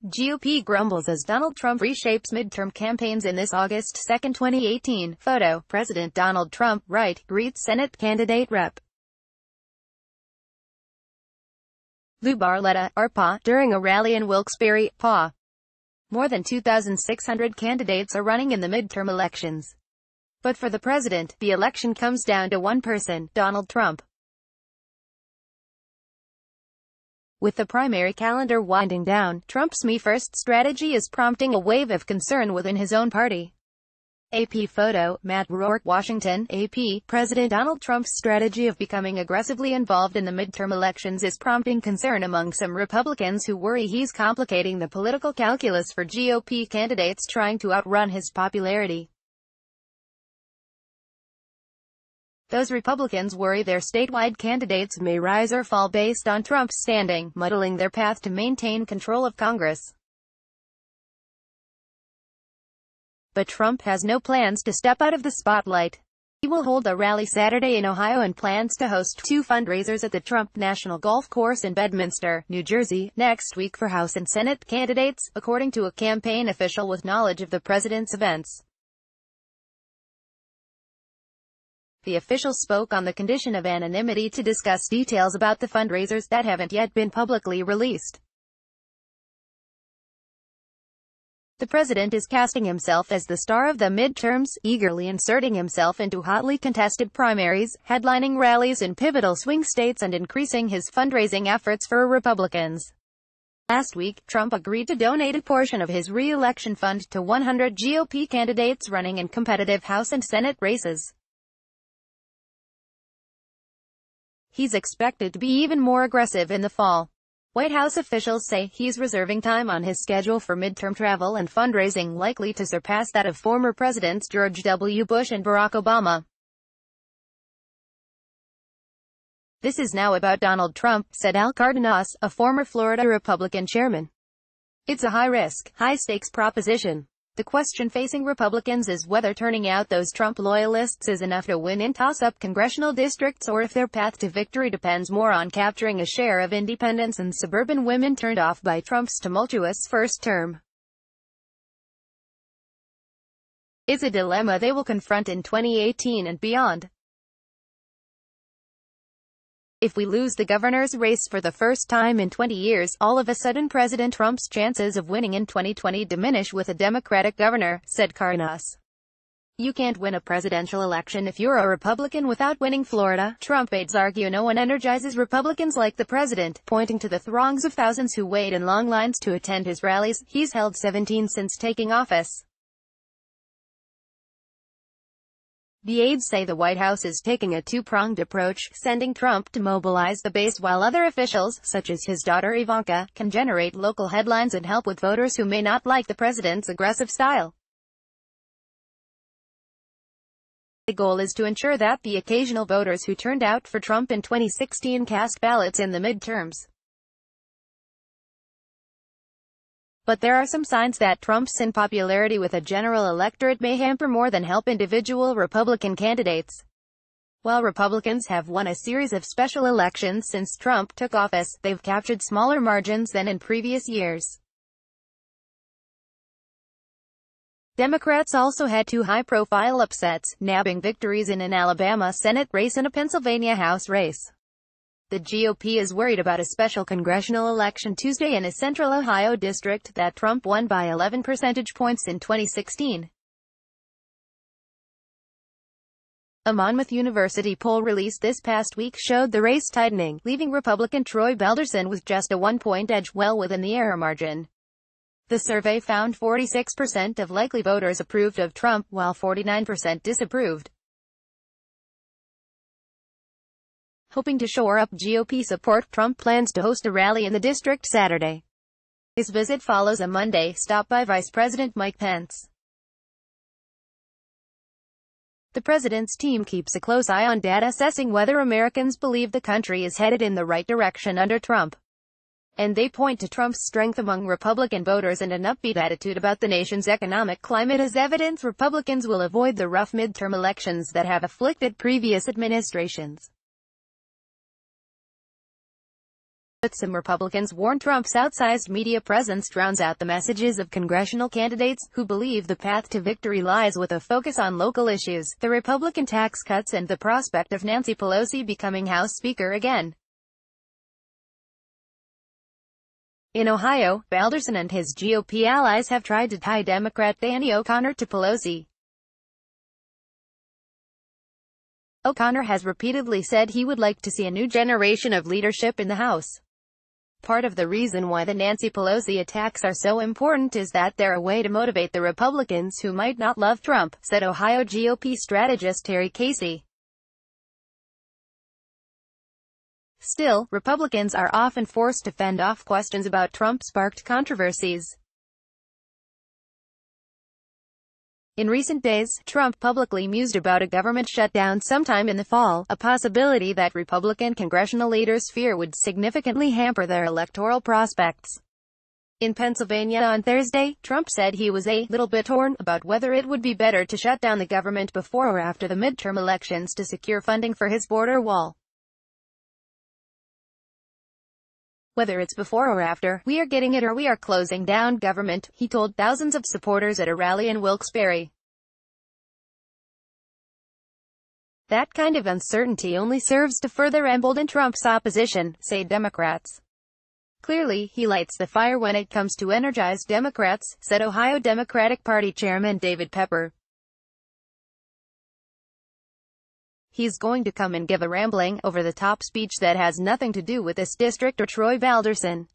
GOP grumbles as Donald Trump reshapes midterm campaigns in this August 2, 2018. Photo: President Donald Trump, right, greets Senate candidate Rep. Lou Barletta, RPA, during a rally in Wilkes-Barre, PA. More than 2,600 candidates are running in the midterm elections. But for the president, the election comes down to one person, Donald Trump. With the primary calendar winding down, Trump's Me First strategy is prompting a wave of concern within his own party. AP photo: Matt Rourke, Washington. AP, President Donald Trump's strategy of becoming aggressively involved in the midterm elections is prompting concern among some Republicans who worry he's complicating the political calculus for GOP candidates trying to outrun his popularity. Those Republicans worry their statewide candidates may rise or fall based on Trump's standing, muddling their path to maintain control of Congress. But Trump has no plans to step out of the spotlight. He will hold a rally Saturday in Ohio and plans to host two fundraisers at the Trump National Golf Course in Bedminster, New Jersey, next week for House and Senate candidates, according to a campaign official with knowledge of the president's events. The official spoke on the condition of anonymity to discuss details about the fundraisers that haven't yet been publicly released. The president is casting himself as the star of the midterms, eagerly inserting himself into hotly contested primaries, headlining rallies in pivotal swing states and increasing his fundraising efforts for Republicans. Last week, Trump agreed to donate a portion of his re-election fund to 100 GOP candidates running in competitive House and Senate races. He's expected to be even more aggressive in the fall. White House officials say he's reserving time on his schedule for midterm travel and fundraising likely to surpass that of former presidents George W. Bush and Barack Obama. "This is now about Donald Trump," said Al Cardenas, a former Florida Republican chairman. "It's a high-risk, high-stakes proposition. The question facing Republicans is whether turning out those Trump loyalists is enough to win in toss-up congressional districts or if their path to victory depends more on capturing a share of independents and suburban women turned off by Trump's tumultuous first term. It's a dilemma they will confront in 2018 and beyond. If we lose the governor's race for the first time in 20 years, all of a sudden President Trump's chances of winning in 2020 diminish with a Democratic governor," said Cardenas. "You can't win a presidential election if you're a Republican without winning Florida." Trump aides argue no one energizes Republicans like the president, pointing to the throngs of thousands who wait in long lines to attend his rallies. He's held 17 since taking office. The aides say the White House is taking a two-pronged approach, sending Trump to mobilize the base while other officials, such as his daughter Ivanka, can generate local headlines and help with voters who may not like the president's aggressive style. The goal is to ensure that the occasional voters who turned out for Trump in 2016 cast ballots in the midterms. But there are some signs that Trump's unpopularity with a general electorate may hamper more than help individual Republican candidates. While Republicans have won a series of special elections since Trump took office, they've captured smaller margins than in previous years. Democrats also had two high-profile upsets, nabbing victories in an Alabama Senate race and a Pennsylvania House race. The GOP is worried about a special congressional election Tuesday in a central Ohio district that Trump won by 11 percentage points in 2016. A Monmouth University poll released this past week showed the race tightening, leaving Republican Troy Belderson with just a one-point edge well within the error margin. The survey found 46% of likely voters approved of Trump, while 49% disapproved. Hoping to shore up GOP support, Trump plans to host a rally in the district Saturday. His visit follows a Monday stop by Vice President Mike Pence. The president's team keeps a close eye on data assessing whether Americans believe the country is headed in the right direction under Trump. And they point to Trump's strength among Republican voters and an upbeat attitude about the nation's economic climate as evidence Republicans will avoid the rough midterm elections that have afflicted previous administrations. But some Republicans warn Trump's outsized media presence drowns out the messages of congressional candidates, who believe the path to victory lies with a focus on local issues, the Republican tax cuts and the prospect of Nancy Pelosi becoming House Speaker again. In Ohio, Balderson and his GOP allies have tried to tie Democrat Danny O'Connor to Pelosi. O'Connor has repeatedly said he would like to see a new generation of leadership in the House. Part of the reason why the Nancy Pelosi attacks are so important is that they're a way to motivate the Republicans who might not love Trump, said Ohio GOP strategist Terry Casey. Still, Republicans are often forced to fend off questions about Trump-sparked controversies. In recent days, Trump publicly mused about a government shutdown sometime in the fall, a possibility that Republican congressional leaders fear would significantly hamper their electoral prospects. In Pennsylvania on Thursday, Trump said he was a little bit torn about whether it would be better to shut down the government before or after the midterm elections to secure funding for his border wall. Whether it's before or after, we are getting it or we are closing down government, he told thousands of supporters at a rally in Wilkes-Barre. That kind of uncertainty only serves to further embolden Trump's opposition, say Democrats. Clearly, he lights the fire when it comes to energized Democrats, said Ohio Democratic Party Chairman David Pepper. He's going to come and give a rambling, over-the-top speech that has nothing to do with this district or Troy Balderson.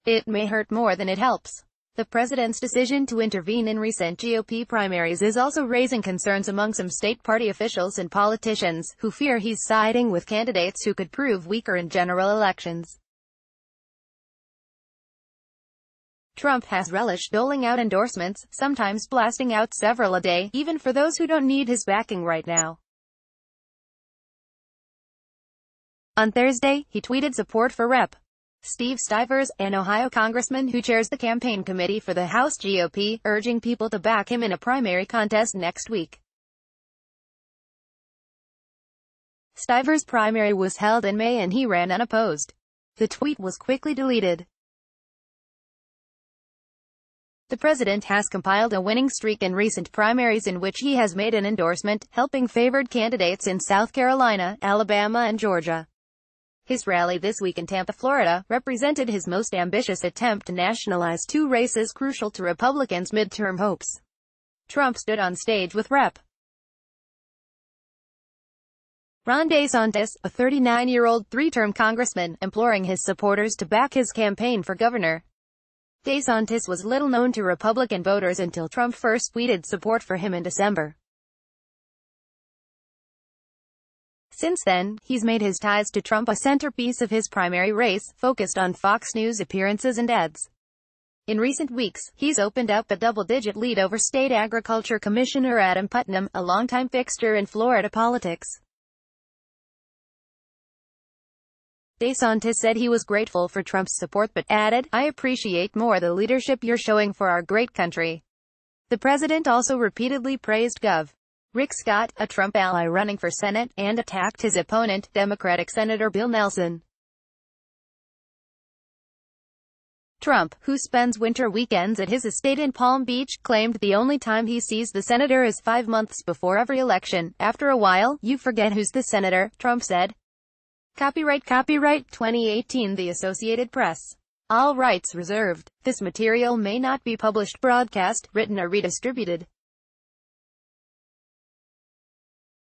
It may hurt more than it helps. The president's decision to intervene in recent GOP primaries is also raising concerns among some state party officials and politicians, who fear he's siding with candidates who could prove weaker in general elections. Trump has relished doling out endorsements, sometimes blasting out several a day, even for those who don't need his backing right now. On Thursday, he tweeted support for Rep. Steve Stivers, an Ohio congressman who chairs the campaign committee for the House GOP, urging people to back him in a primary contest next week. Stivers' primary was held in May and he ran unopposed. The tweet was quickly deleted. The president has compiled a winning streak in recent primaries in which he has made an endorsement, helping favored candidates in South Carolina, Alabama and Georgia. His rally this week in Tampa, Florida, represented his most ambitious attempt to nationalize two races crucial to Republicans' midterm hopes. Trump stood on stage with Rep. Ron DeSantis, a 39-year-old three-term congressman, imploring his supporters to back his campaign for governor. DeSantis was little known to Republican voters until Trump first tweeted support for him in December. Since then, he's made his ties to Trump a centerpiece of his primary race, focused on Fox News appearances and ads. In recent weeks, he's opened up a double-digit lead over State Agriculture Commissioner Adam Putnam, a longtime fixture in Florida politics. DeSantis said he was grateful for Trump's support but added, "I appreciate more the leadership you're showing for our great country." The president also repeatedly praised Gov. Rick Scott, a Trump ally running for Senate, and attacked his opponent, Democratic Senator Bill Nelson. Trump, who spends winter weekends at his estate in Palm Beach, claimed the only time he sees the senator is 5 months before every election. After a while, you forget who's the senator, Trump said. Copyright 2018 The Associated Press. All rights reserved. This material may not be published, broadcast, written or redistributed.